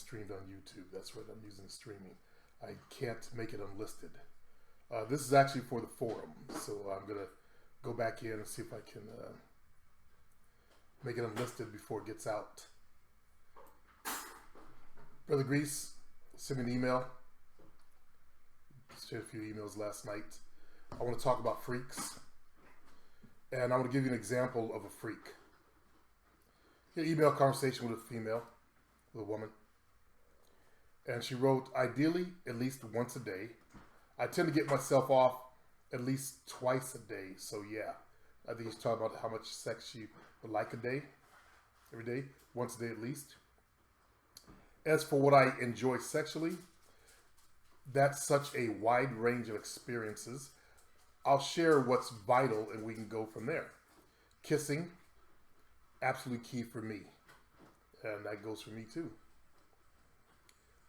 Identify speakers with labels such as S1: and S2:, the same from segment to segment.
S1: streamed on YouTube. That's what I'm using streaming. I can't make it unlisted. This is actually for the forum, so I'm gonna go back in and see if I can make it unlisted before it gets out. Brother Grease, send me an email. Shared a few emails last night. I want to talk about freaks, and I want to give you an example of a freak. An email conversation with a female, with a woman, and she wrote, ideally at least once a day. I tend to get myself off at least twice a day, so yeah. I think he's talking about how much sex she would like a day, every day, once a day at least. As for what I enjoy sexually, that's such a wide range of experiences. I'll share what's vital and we can go from there. Kissing, absolutely key for me. And that goes for me too.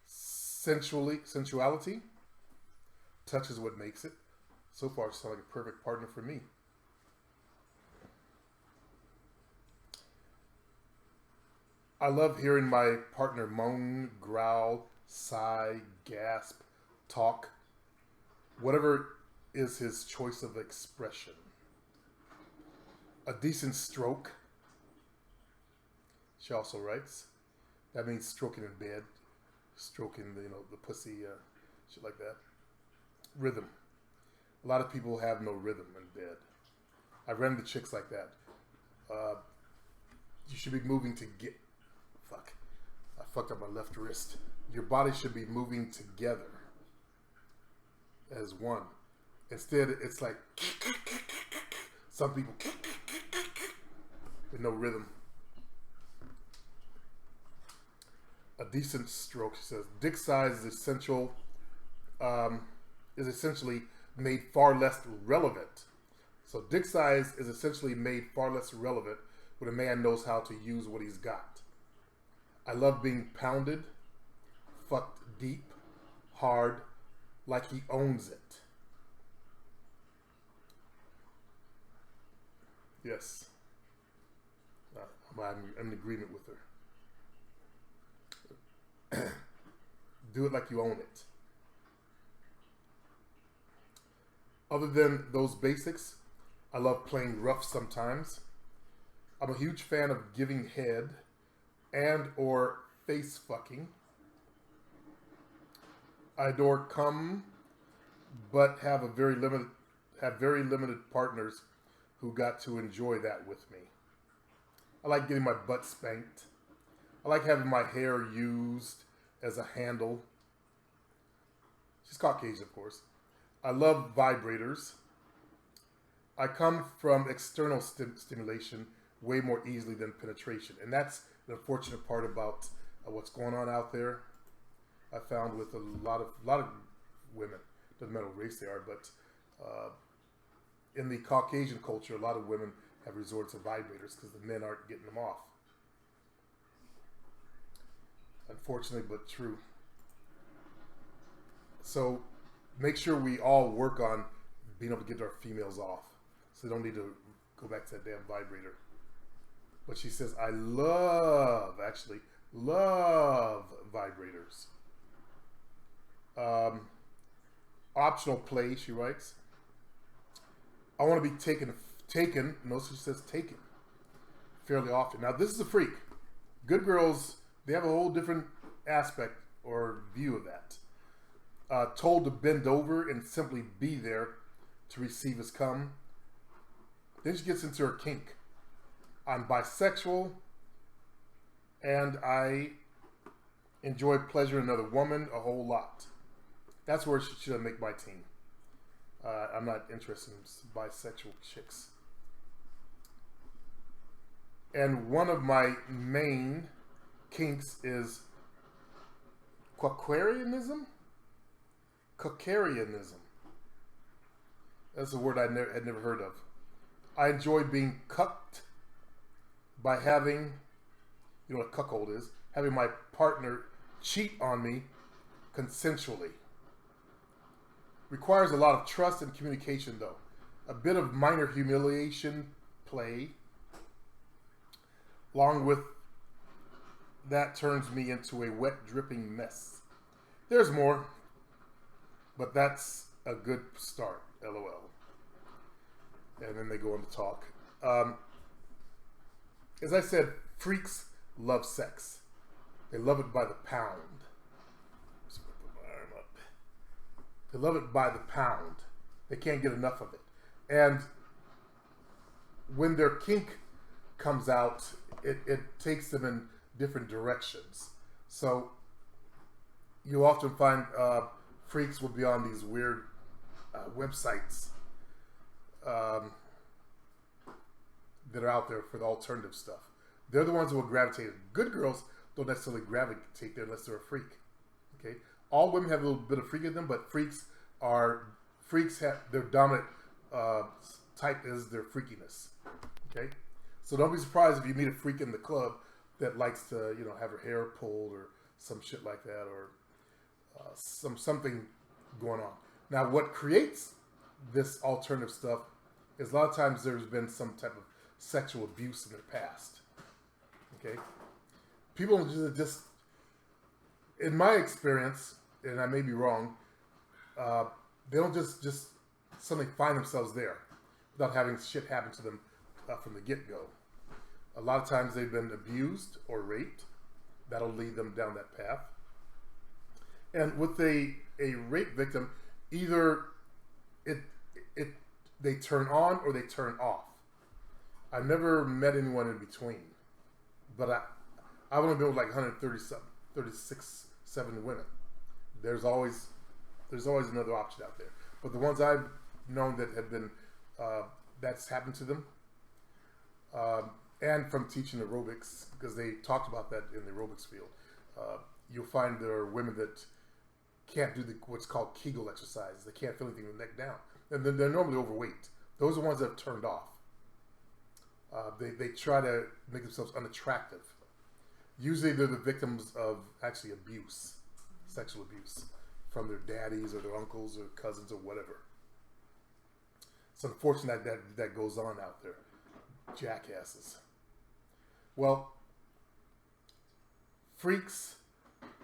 S1: Sensuality, touch is what makes it. So far, it sounds like a perfect partner for me. I love hearing my partner moan, growl, sigh, gasp, talk, whatever is his choice of expression. A decent stroke, she also writes. That means stroking in bed, stroking the pussy, shit like that. Rhythm. A lot of people have no rhythm in bed. I ran into chicks like that. You should be moving to get. Fuck. I fucked up my left wrist. Your body should be moving together as one. Instead, it's like some people with no rhythm. A decent stroke, she says. Dick size is essentially made far less relevant. So dick size is essentially made far less relevant when a man knows how to use what he's got. I love being pounded, fucked deep, hard, like he owns it. Yes. I'm in agreement with her. Do it like you own it. Other than those basics, I love playing rough sometimes. I'm a huge fan of giving head and or face fucking. I adore cum, but have very limited partners who got to enjoy that with me. I like getting my butt spanked. I like having my hair used as a handle. She's Caucasian, of course. I love vibrators. I come from external stimulation way more easily than penetration. And that's the unfortunate part about what's going on out there. I found with a lot of women, doesn't matter what race they are, but in the Caucasian culture, a lot of women have resorted to vibrators because the men aren't getting them off. Unfortunately, but true. So make sure we all work on being able to get our females off, so they don't need to go back to that damn vibrator. But she says, I love vibrators. Optional play, she writes. I want to be taken, notice she says taken, fairly often. Now, this is a freak. Good girls, they have a whole different aspect or view of that. Told to bend over and simply be there to receive his cum. Then she gets into her kink. I'm bisexual, and I enjoy pleasure in another woman a whole lot. That's where she should make my team. I'm not interested in bisexual chicks. And one of my main kinks is Quaquarianism? Quaquarianism. That's a word I had never heard of. I enjoy being cucked by having, you know what cuckold is, having my partner cheat on me consensually. Requires a lot of trust and communication though. A bit of minor humiliation play, along with that turns me into a wet, dripping mess. There's more, but that's a good start, LOL. And then they go on to talk. As I said, freaks love sex. They love it by the pound. Let's put the arm up. They love it by the pound. They can't get enough of it. And when their kink comes out, it takes them in different directions. So you often find freaks will be on these weird websites that are out there for the alternative stuff. They're the ones who will gravitate. Good girls don't necessarily gravitate there unless they're a freak. Okay, all women have a little bit of freak in them, but freaks have their dominant type is their freakiness. Okay, so don't be surprised if you meet a freak in the club that likes to, have her hair pulled or some shit like that, or something going on. Now, what creates this alternative stuff is a lot of times there's been some type of sexual abuse in their past. Okay, people just in my experience, and I may be wrong, they don't just suddenly find themselves there without having shit happen to them from the get-go. A lot of times they've been abused or raped. That'll lead them down that path. And with a rape victim, either they turn on or they turn off. I've never met anyone in between, but I've only been with like 136, 7 women. There's always another option out there. But the ones I've known that have been that's happened to them, and from teaching aerobics, because they talked about that in the aerobics field, you'll find there are women that can't do what's called Kegel exercises. They can't feel anything with the neck down, and they're normally overweight. Those are the ones that have turned off. They try to make themselves unattractive. Usually they're the victims of actually abuse, sexual abuse, from their daddies or their uncles or cousins or whatever. It's unfortunate that goes on out there. Jackasses. Well, freaks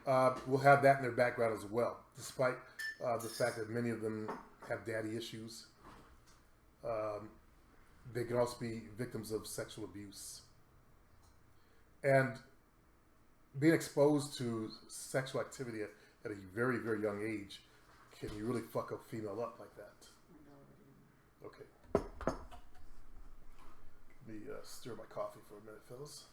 S1: will have that in their background as well, despite the fact that many of them have daddy issues. They can also be victims of sexual abuse. And being exposed to sexual activity at a very, very young age can you really fuck a female up like that. Okay. Let me stir my coffee for a minute, fellas.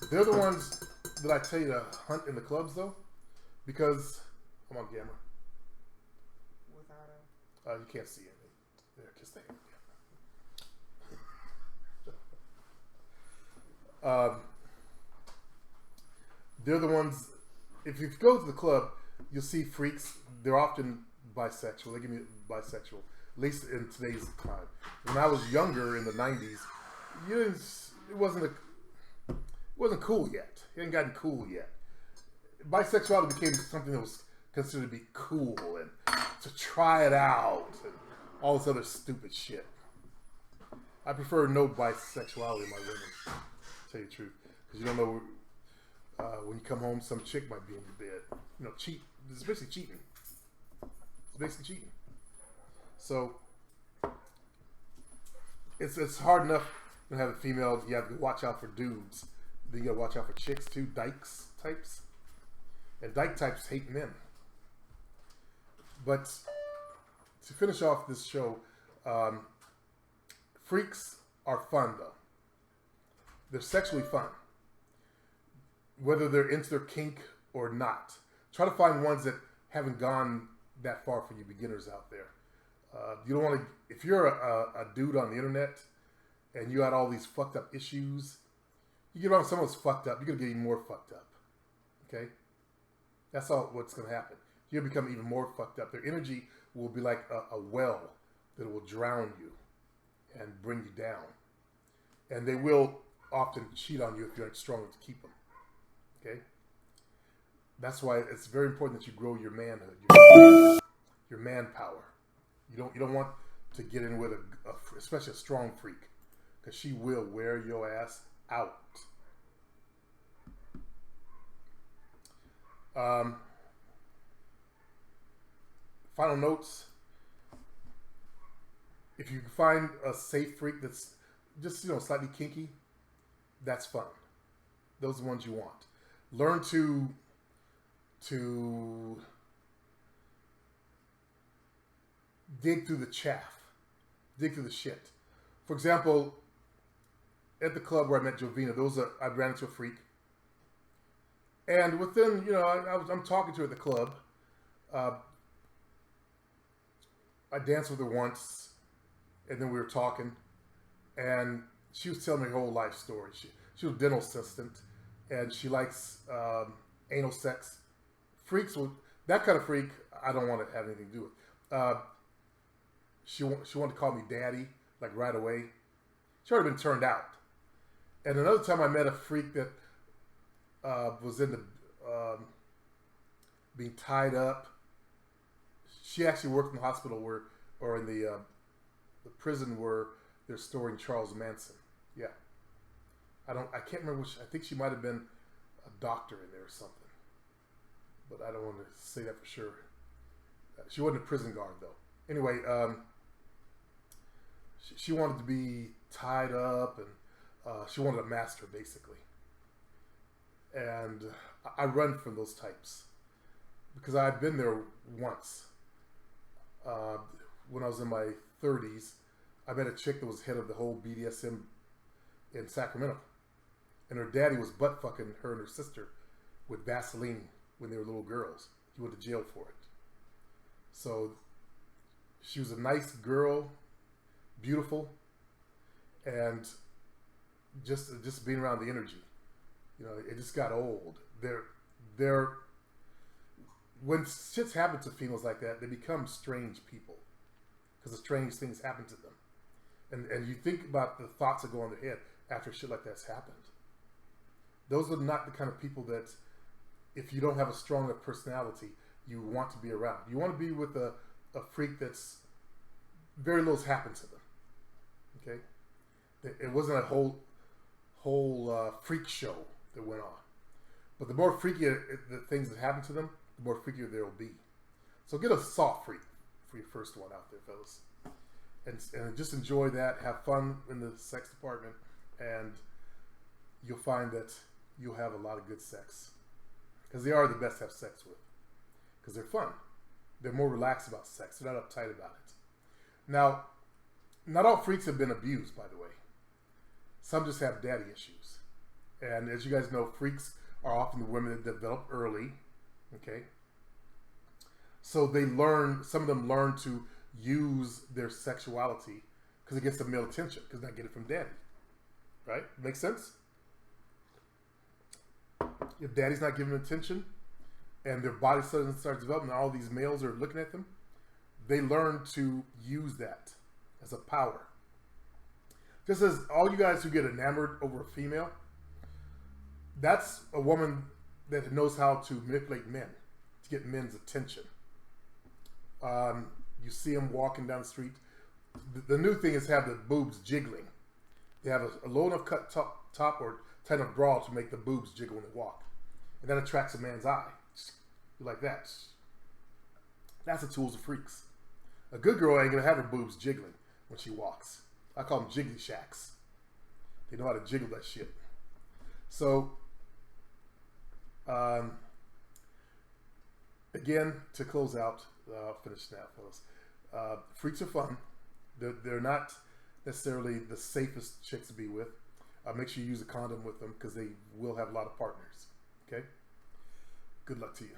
S1: They're the ones that I tell you to hunt in the clubs, though, because I'm on camera. Without you can't see anything. There, just stay. They're the ones. If you go to the club, you'll see freaks. They're often bisexual. They give me bisexual, at least in today's time. When I was younger in the '90s, it wasn't cool yet. It hadn't gotten cool yet. Bisexuality became something that was considered to be cool and to try it out and all this other stupid shit. I prefer no bisexuality in my women, to tell you the truth, because you don't know when you come home, some chick might be in your bed. Cheat. It's basically cheating. It's basically cheating. So it's hard enough to have a female. You have to watch out for dudes. Then you got to watch out for chicks too. Dykes types, and dyke types hate men. But to finish off this show, freaks are fun though. They're sexually fun. Whether they're into their kink or not. Try to find ones that haven't gone that far for you beginners out there. You don't want to, if you're a dude on the internet and you got all these fucked up issues, you get around someone who's fucked up, you're going to get even more fucked up. Okay? That's all what's going to happen. You'll become even more fucked up. Their energy will be like a well that will drown you and bring you down. And they will often cheat on you if you aren't strong enough to keep them. Okay? That's why it's very important that you grow your manhood, your manpower. You don't want to get in with especially a strong freak. because she will wear your ass out. Final notes. If you find a safe freak that's just, slightly kinky, that's fun. Those are the ones you want. Learn to dig through the chaff, dig through the shit. For example, at the club where I met Jovina, I ran into a freak, and within, I'm talking to her at the club. I danced with her once, and then we were talking, and she was telling me her whole life story. She was a dental assistant, and she likes anal sex. Freaks with that kind of freak, I don't want to have anything to do with. She wanted to call me daddy, like right away. She already been turned out. And another time I met a freak that was in the being tied up. She actually worked in the hospital or in the prison where they're storing Charles Manson. Yeah, I can't remember which. I think she might have been a doctor in there or something, but I don't want to say that for sure. She wasn't a prison guard though. Anyway, she wanted to be tied up, and she wanted a master basically. And I run from those types because I've been there once. When I was in my 30s, I met a chick that was head of the whole BDSM in Sacramento. And her daddy was butt fucking her and her sister with Vaseline when they were little girls. He went to jail for it. So she was a nice girl, beautiful, and just being around the energy. It just got old. When shit's happen to females like that, they become strange people because the strange things happen to them. And you think about the thoughts that go on their head after shit like that's happened. Those are not the kind of people that, if you don't have a strong enough personality, you want to be around. You want to be with a freak that's very little's happened to them. Okay? It wasn't a whole freak show that went on. But the more freaky the things that happen to them, the more freakier there will be. So get a soft freak for your first one out there, fellas. And just enjoy that. Have fun in the sex department. And you'll find that you'll have a lot of good sex. Because they are the best to have sex with. Because they're fun. They're more relaxed about sex. They're not uptight about it. Now, not all freaks have been abused, by the way. Some just have daddy issues. And as you guys know, freaks are often the women that develop early. Okay? So some of them learn to use their sexuality because it gets some male attention because they get it from daddy. Right? Makes sense? If daddy's not giving them attention and their body suddenly starts developing and all these males are looking at them, they learn to use that as a power. Just as all you guys who get enamored over a female, that's a woman that knows how to manipulate men to get men's attention. You see them walking down the street. The new thing is have the boobs jiggling. They have a low enough cut top or tight enough bra to make the boobs jiggle when they walk. And that attracts a man's eye. Like that. That's the tools of freaks. A good girl ain't gonna have her boobs jiggling when she walks. I call them jiggly shacks. They know how to jiggle that shit. So, again, to close out, I'll finish now, fellas. Freaks are fun. They're not necessarily the safest chicks to be with. Make sure you use a condom with them because they will have a lot of partners. Okay? Good luck to you.